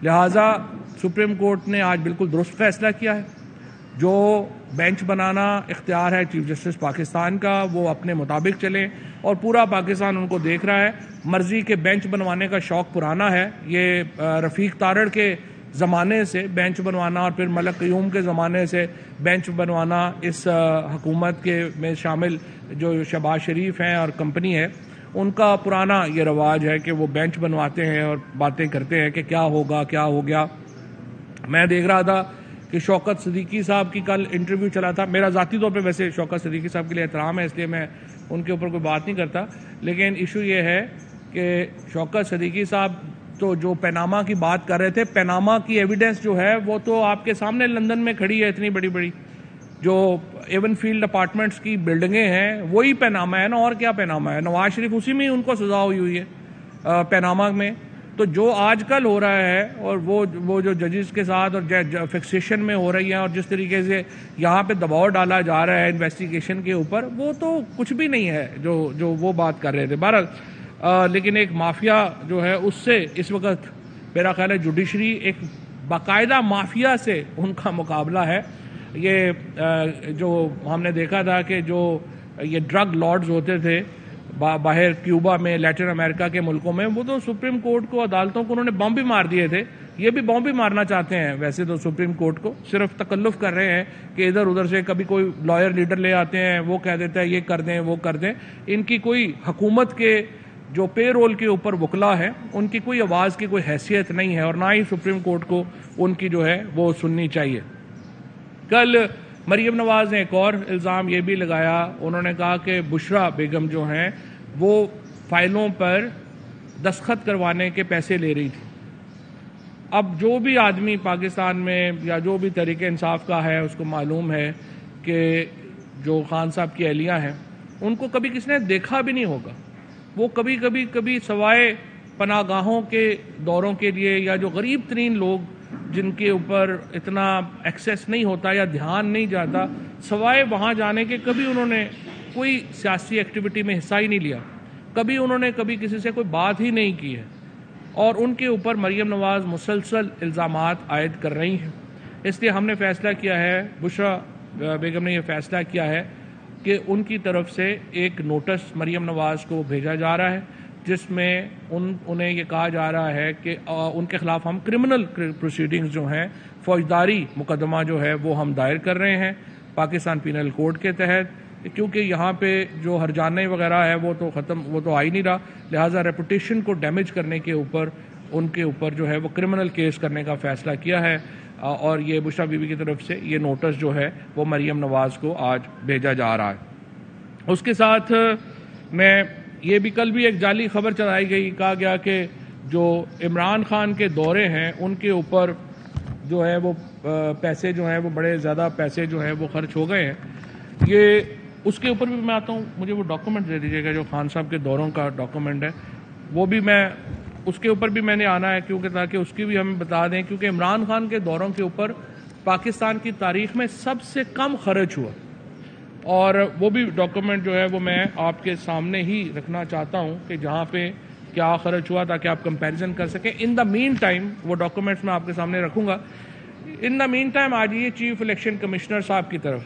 لہٰذا supreme court نے آج بالکل درست فیصلہ کیا ہے. جو بینچ بنانا اختیار ہے چیف جسٹس پاکستان کا، وہ اپنے مطابق چلیں، اور پورا پاکستان ان کو دیکھ رہا ہے. مرضی کے بینچ بنوانے کا شوق پرانا ہے. یہ رفیق تارڑ کے زمانے سے بینچ بنوانا اور پھر ملک قیوم کے زمانے سے بینچ بنوانا، اس حکومت کے میں شامل جو شہباز شریف ہیں اور کمپنی ہے، ان کا پرانا یہ رواج ہے کہ وہ بینچ بنواتے ہیں اور باتیں کرتے ہیں کہ کیا ہوگا کیا ہو گیا. میں دیکھ رہا تھا کہ شوکت صدیقی صاحب کی کل انٹرویو چلا تھا. میرا ذاتی طور پہ ویسے شوکت صدیقی صاحب کے لیے احترام ہے، اس لیے میں ان کے اوپر کوئی بات نہیں کرتا، لیکن ایشو یہ ہے کہ شوکت صدیقی صاحب تو جو پیناما کی بات کر رہے تھے، پیناما کی ایویڈنس جو ہے وہ تو آپ کے سامنے لندن میں کھڑی ہے، اتنی بڑی بڑی جو ایون فیلڈ اپارٹمنٹس کی بلڈنگیں ہیں، وہی پیناما ہے نا، اور کیا پیناما ہے. نواز شریف اسی میں ان کو سزا ہوئی ہے پیناما میں. تو جو آج کل ہو رہا ہے اور وہ جو ججز کے ساتھ اور فکسیشن میں ہو رہی ہیں اور جس طریقے سے یہاں پہ دباؤ ڈالا جا رہا ہے انویسٹیگیشن کے اوپر، وہ تو کچھ بھی نہیں ہے جو وہ بات کر رہے تھے. بہرحال لیکن ایک مافیا جو ہے اس سے اس وقت میرا خیال ہے جوڈیشری ایک باقاعدہ مافیا سے ان کا مقابلہ ہے. یہ جو ہم نے دیکھا تھا کہ جو یہ ڈرگ لارڈز ہوتے تھے باہر کیوبا میں، لیٹن امریکہ کے ملکوں میں، وہ تو سپریم کورٹ کو، عدالتوں کو انہوں نے بم بھی مار دیے تھے. یہ بھی بم بھی مارنا چاہتے ہیں ویسے تو سپریم کورٹ کو، صرف تکلف کر رہے ہیں کہ ادھر ادھر سے کبھی کوئی لائر لیڈر لے آتے ہیں، وہ کہہ دیتا ہے یہ کر دیں وہ کر دیں. ان کی کوئی حکومت کے جو پے رول کے اوپر وکلا ہے، ان کی کوئی آواز کی کوئی حیثیت نہیں ہے، اور نہ ہی سپریم کورٹ کو ان کی جو ہے وہ سننی چاہیے. کل مریم نواز نے ایک اور الزام یہ بھی لگایا، انہوں نے کہا کہ بشرا بیگم جو ہیں وہ فائلوں پر دستخط کروانے کے پیسے لے رہی تھی. اب جو بھی آدمی پاکستان میں یا جو بھی تحریک انصاف کا ہے اس کو معلوم ہے کہ جو خان صاحب کی اہلیہ ہیں ان کو کبھی کسی نے دیکھا بھی نہیں ہوگا. وہ کبھی سوائے پناہ گاہوں کے دوروں کے لیے یا جو غریب ترین لوگ جن کے اوپر اتنا ایکسیس نہیں ہوتا یا دھیان نہیں جاتا، سوائے وہاں جانے کے کبھی انہوں نے کوئی سیاسی ایکٹیویٹی میں حصہ ہی نہیں لیا. کبھی انہوں نے کبھی کسی سے کوئی بات ہی نہیں کی ہے، اور ان کے اوپر مریم نواز مسلسل الزامات عائد کر رہی ہیں. اس لیے ہم نے فیصلہ کیا ہے، بشرا بیگم نے یہ فیصلہ کیا ہے کہ ان کی طرف سے ایک نوٹس مریم نواز کو بھیجا جا رہا ہے، جس میں انہیں یہ کہا جا رہا ہے کہ ان کے خلاف ہم کرمنل پروسیڈنگز جو ہیں، فوجداری مقدمہ جو ہے وہ ہم دائر کر رہے ہیں پاکستان پینل کوڈ کے تحت، کیونکہ یہاں پہ جو ہرجانے وغیرہ ہے وہ تو آ ہی نہیں رہا. لہٰذا ریپوٹیشن کو ڈیمیج کرنے کے اوپر ان کے اوپر جو ہے وہ کرمنل کیس کرنے کا فیصلہ کیا ہے، اور یہ بشرا بی بی کی طرف سے یہ نوٹس جو ہے وہ مریم نواز کو آج بھیجا جا رہا ہے. اس کے ساتھ میں یہ بھی کل بھی ایک جعلی خبر چلائی گئی، کہا گیا کہ جو عمران خان کے دورے ہیں ان کے اوپر جو ہے وہ پیسے جو ہیں وہ بڑے زیادہ پیسے جو ہیں وہ خرچ ہو گئے ہیں. یہ اس کے اوپر بھی میں آتا ہوں، مجھے وہ ڈاکومنٹ دے دیجیے گا جو خان صاحب کے دوروں کا ڈاکومنٹ ہے، وہ بھی میں اس کے اوپر بھی میں نے آنا ہے، کیونکہ تاکہ اس کی بھی ہمیں بتا دیں، کیونکہ عمران خان کے دوروں کے اوپر پاکستان کی تاریخ میں سب سے کم خرچ ہوا، اور وہ بھی ڈاکومنٹ جو ہے وہ میں آپ کے سامنے ہی رکھنا چاہتا ہوں کہ جہاں پہ کیا خرچ ہوا تاکہ آپ کمپیریزن کر سکیں. ان دا مین ٹائم وہ ڈاکومنٹس میں آپ کے سامنے رکھوں گا. ان دا مین ٹائم آ جائیے چیف الیکشن کمشنر صاحب کی طرف.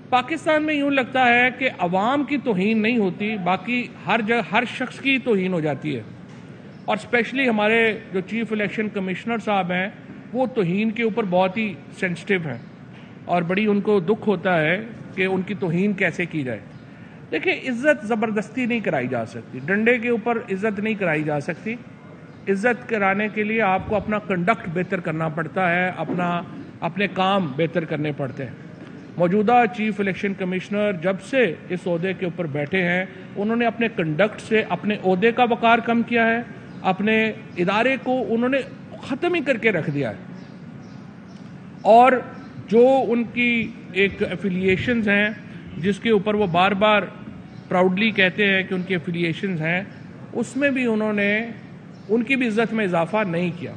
پاکستان میں یوں لگتا ہے کہ عوام کی توہین نہیں ہوتی، باقی ہر شخص کی توہین ہو جاتی ہے، اور اسپیشلی ہمارے جو چیف الیکشن کمشنر صاحب ہیں وہ توہین کے اوپر بہت ہی سینسٹیو ہیں، اور بڑی ان کو دکھ ہوتا ہے کہ ان کی توہین کیسے کی جائے. دیکھیں، عزت زبردستی نہیں کرائی جا سکتی، ڈنڈے کے اوپر عزت نہیں کرائی جا سکتی. عزت کرانے کے لیے آپ کو اپنا کنڈکٹ بہتر کرنا پڑتا ہے، اپنے کام بہتر کرنے پڑتے ہیں. موجودہ چیف الیکشن کمشنر جب سے اس عہدے کے اوپر بیٹھے ہیں، انہوں نے اپنے کنڈکٹ سے اپنے عہدے کا وقار کم کیا ہے، اپنے ادارے کو انہوں نے ختم ہی کر کے رکھ دیا ہے. اور جو ان کی ایک ایفیلیشنز ہیں جس کے اوپر وہ بار بار پراؤڈلی کہتے ہیں کہ ان کی ایفیلیشنز ہیں، اس میں بھی انہوں نے ان کی بھی عزت میں اضافہ نہیں کیا.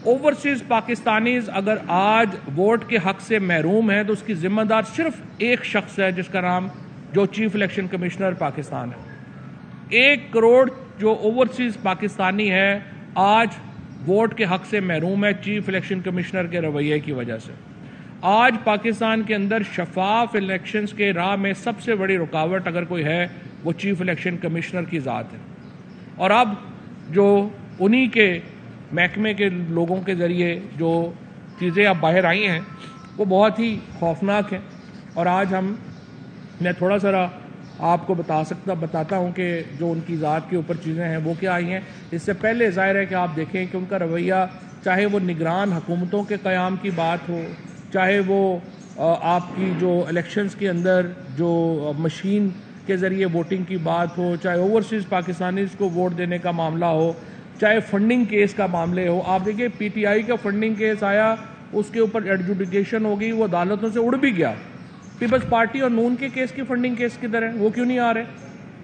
اوورسیز پاکستانیز اگر آج ووٹ کے حق سے محروم ہیں تو اس کی ذمہ دار صرف ایک شخص ہے، جس کا نام جو چیف الیکشن کمشنر پاکستان ہے. 1 کروڑ جو اوورسیز پاکستانی ہے آج ووٹ کے حق سے محروم ہے چیف الیکشن کمشنر کے رویے کی وجہ سے۔ آج پاکستان کے اندر شفاف الیکشنز کے راہ میں سب سے بڑی رکاوٹ اگر کوئی ہے وہ چیف الیکشن کمشنر کی ذات ہے، اور اب جو انہی کے محکمے کے لوگوں کے ذریعے جو چیزیں اب باہر آئی ہیں وہ بہت ہی خوفناک ہیں۔ اور آج میں تھوڑا سا آپ کو بتاتا ہوں کہ جو ان کی ذات کے اوپر چیزیں ہیں وہ کیا آئی ہیں۔ اس سے پہلے ظاہر ہے کہ آپ دیکھیں کہ ان کا رویہ، چاہے وہ نگران حکومتوں کے قیام کی بات ہو، چاہے وہ آپ کی جو الیکشنز کے اندر جو مشین کے ذریعے ووٹنگ کی بات ہو، چاہے اوورسیز پاکستانیز کو ووٹ دینے کا معاملہ ہو، چاہے فنڈنگ کیس کا معاملے ہو۔ آپ دیکھیں پی ٹی آئی کا فنڈنگ کیس آیا، اس کے اوپر ایڈجوڈیکیشن ہو گئی، وہ عدالتوں سے اڑ بھی گیا۔ پیپلز پارٹی اور نون کے کیس کی فنڈنگ کیس کدھر ہے؟ وہ کیوں نہیں آ رہے؟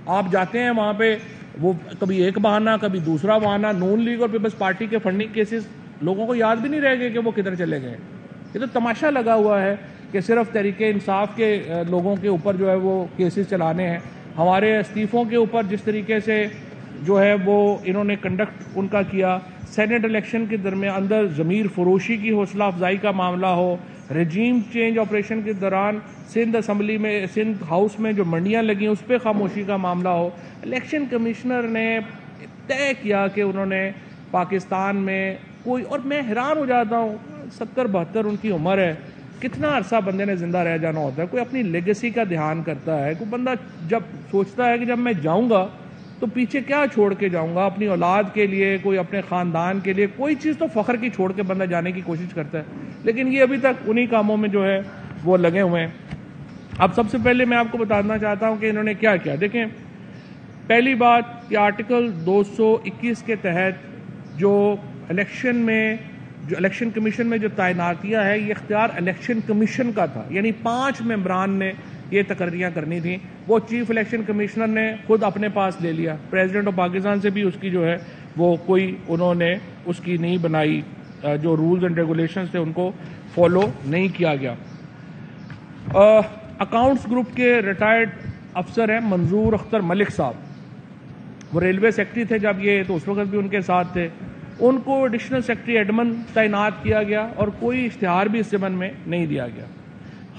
آپ جاتے ہیں وہاں پہ، وہ کبھی ایک بہانہ کبھی دوسرا بہانہ، نون لیگ اور پیپلز پارٹی کے فنڈنگ کیسز لوگوں کو یاد بھی نہیں رہ گئے کہ وہ کدھر چلے گئے۔ یہ تو تماشا لگا ہوا ہے کہ صرف تحریک انصاف کے لوگوں کے اوپر جو ہے وہ کیسز چلانے ہیں۔ ہمارے استعفوں کے اوپر جس طریقے سے جو ہے وہ انہوں نے کنڈکٹ ان کا کیا، سینٹ الیکشن کے درمیان اندر ضمیر فروشی کی حوصلہ افزائی کا معاملہ ہو، رجیم چینج آپریشن کے دوران سندھ اسمبلی میں، سندھ ہاؤس میں جو منڈیاں لگیں اس پہ خاموشی کا معاملہ ہو، الیکشن کمشنر نے طے کیا کہ انہوں نے پاکستان میں کوئی، اور میں حیران ہو جاتا ہوں 70-72 ان کی عمر ہے، کتنا عرصہ بندے نے زندہ رہ جانا ہوتا ہے؟ کوئی اپنی لیگیسی کا دھیان کرتا ہے؟ کوئی بندہ جب سوچتا ہے کہ جب میں جاؤں گا تو پیچھے کیا چھوڑ کے جاؤں گا اپنی اولاد کے لیے، کوئی اپنے خاندان کے لیے، کوئی چیز تو فخر کی چھوڑ کے بندہ جانے کی کوشش کرتا ہے، لیکن یہ ابھی تک انہی کاموں میں جو ہے وہ لگے ہوئے ہیں۔ اب سب سے پہلے میں آپ کو بتانا چاہتا ہوں کہ انہوں نے کیا کیا۔ دیکھیں، پہلی بات کہ آرٹیکل 221 کے تحت جو الیکشن کمیشن میں جو تعیناتیاں ہے، یہ اختیار الیکشن کمیشن کا تھا، یعنی 5 ممبران نے یہ تقرریاں کرنی تھیں، وہ چیف الیکشن کمشنر نے خود اپنے پاس لے لیا۔ پریزیڈنٹ آف پاکستان سے بھی اس کی جو ہے وہ کوئی انہوں نے اس کی نہیں بنائی، جو رولز اینڈ ریگولیشنز تھے ان کو فالو نہیں کیا گیا۔ اکاؤنٹس گروپ کے ریٹائرڈ افسر ہیں منظور اختر ملک صاحب، وہ ریلوے سیکٹری تھے جب یہ، تو اس وقت بھی ان کے ساتھ تھے، ان کو ایڈیشنل سیکٹری ایڈمن تعینات کیا گیا اور کوئی اشتہار بھی اس ضمن میں نہیں دیا گیا۔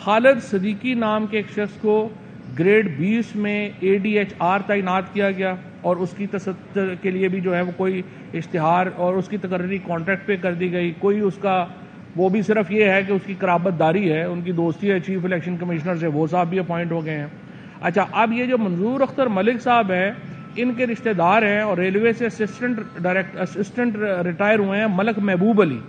خالد صدیقی نام کے ایک شخص کو گریڈ 20 میں ADHR تعینات کیا گیا، اور اس کی تصدیق کے لیے بھی جو ہے وہ کوئی اشتہار اور اس کی تقرری کانٹریکٹ پہ کر دی گئی، کوئی اس کا، وہ بھی صرف یہ ہے کہ اس کی قرابت داری ہے، ان کی دوستی ہے چیف الیکشن کمشنر سے، وہ صاحب بھی اپوائنٹ ہو گئے ہیں۔ اچھا، اب یہ جو منظور اختر ملک صاحب ہیں، ان کے رشتہ دار ہیں اور ریلوے سے اسسٹنٹ ریٹائر ہوئے ہیں ملک محبوب علی،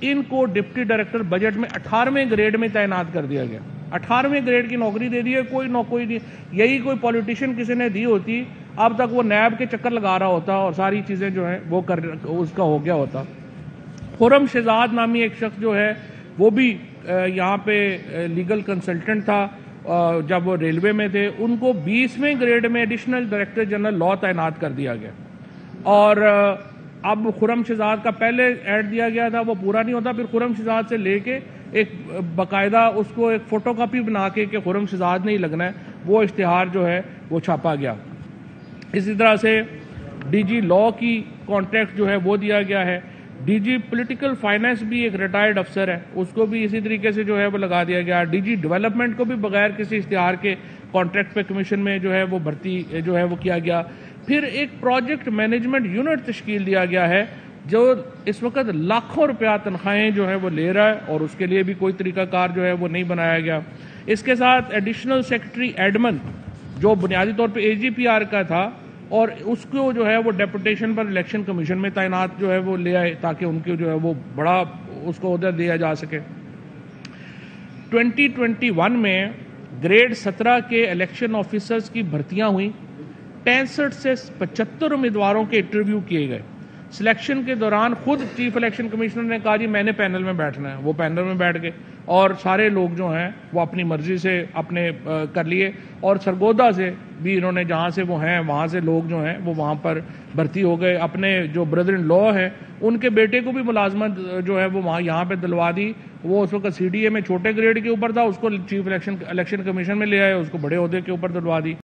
ان کو ڈپٹی ڈائریکٹر بجٹ میں 18ویں گریڈ میں تعینات کر دیا گیا۔ 18ویں گریڈ کی نوکری دے دی ہے، کوئی نہیں، یہی کوئی پولیٹیشین کسی نے دی ہوتی، اب تک وہ نیب کے چکر لگا رہا ہوتا اور ساری چیزیں جو ہیں وہ اس کا ہو گیا ہوتا۔ خرم شہزاد نامی ایک شخص جو ہے وہ بھی یہاں پہ لیگل کنسلٹنٹ تھا جب وہ ریلوے میں تھے، ان کو 20ویں گریڈ میں ایڈیشنل ڈائریکٹر جنرل لا تعینات کر دیا گیا، اور اب خرم شہزاد کا پہلے ایڈ دیا گیا تھا، وہ پورا نہیں ہوتا، پھر خرم شہزاد سے لے کے ایک باقاعدہ اس کو ایک فوٹو کاپی بنا کے کہ خرم شہزاد نہیں لگنا ہے، وہ اشتہار جو ہے وہ چھاپا گیا۔ اسی طرح سے ڈی جی لا کی کانٹریکٹ جو ہے وہ دیا گیا ہے۔ ڈی جی پولیٹیکل فائنانس بھی ایک ریٹائرڈ افسر ہے، اس کو بھی اسی طریقے سے جو ہے وہ لگا دیا گیا۔ ڈی جی ڈیولپمنٹ کو بھی بغیر کسی اشتہار کے کانٹریکٹ پہ کمیشن میں جو ہے وہ بھرتی جو ہے وہ کیا گیا۔ پھر ایک پروجیکٹ مینجمنٹ یونٹ تشکیل دیا گیا ہے جو اس وقت لاکھوں روپیہ تنخواہیں جو ہے وہ لے رہا ہے، اور اس کے لیے بھی کوئی طریقہ کار جو ہے وہ نہیں بنایا گیا۔ اس کے ساتھ ایڈیشنل سیکرٹری ایڈمن جو بنیادی طور پہ AGPR کا تھا، اور اس کو جو ہے وہ ڈیپوٹیشن پر الیکشن کمیشن میں تعینات جو ہے وہ لے آئے تاکہ ان کو جو ہے وہ بڑا اس کو عہدہ دیا جا سکے۔ 2021 میں گریڈ 17 کے الیکشن آفیسرز کی بھرتیاں ہوئیں، 63 سے 75 امیدواروں کے انٹرویو کیے گئے۔ سلیکشن کے دوران خود چیف الیکشن کمشنر نے کہا جی میں نے پینل میں بیٹھنا ہے، وہ پینل میں بیٹھ گئے، اور سارے لوگ جو ہیں وہ اپنی مرضی سے اپنے کر لیے، اور سرگودا سے بھی انہوں نے جہاں سے وہ ہیں وہاں سے لوگ جو ہیں وہ وہاں پر بھرتی ہو گئے۔ اپنے جو بردر ان لا ہیں ان کے بیٹے کو بھی ملازمت جو ہے وہ وہاں یہاں پہ دلوا دی، وہ اس وقت CDA میں چھوٹے گریڈ کے اوپر تھا، اس کو چیف الیکشن کمیشن میں لے آئے، اس کو بڑے عہدے کے اوپر دلوا دی۔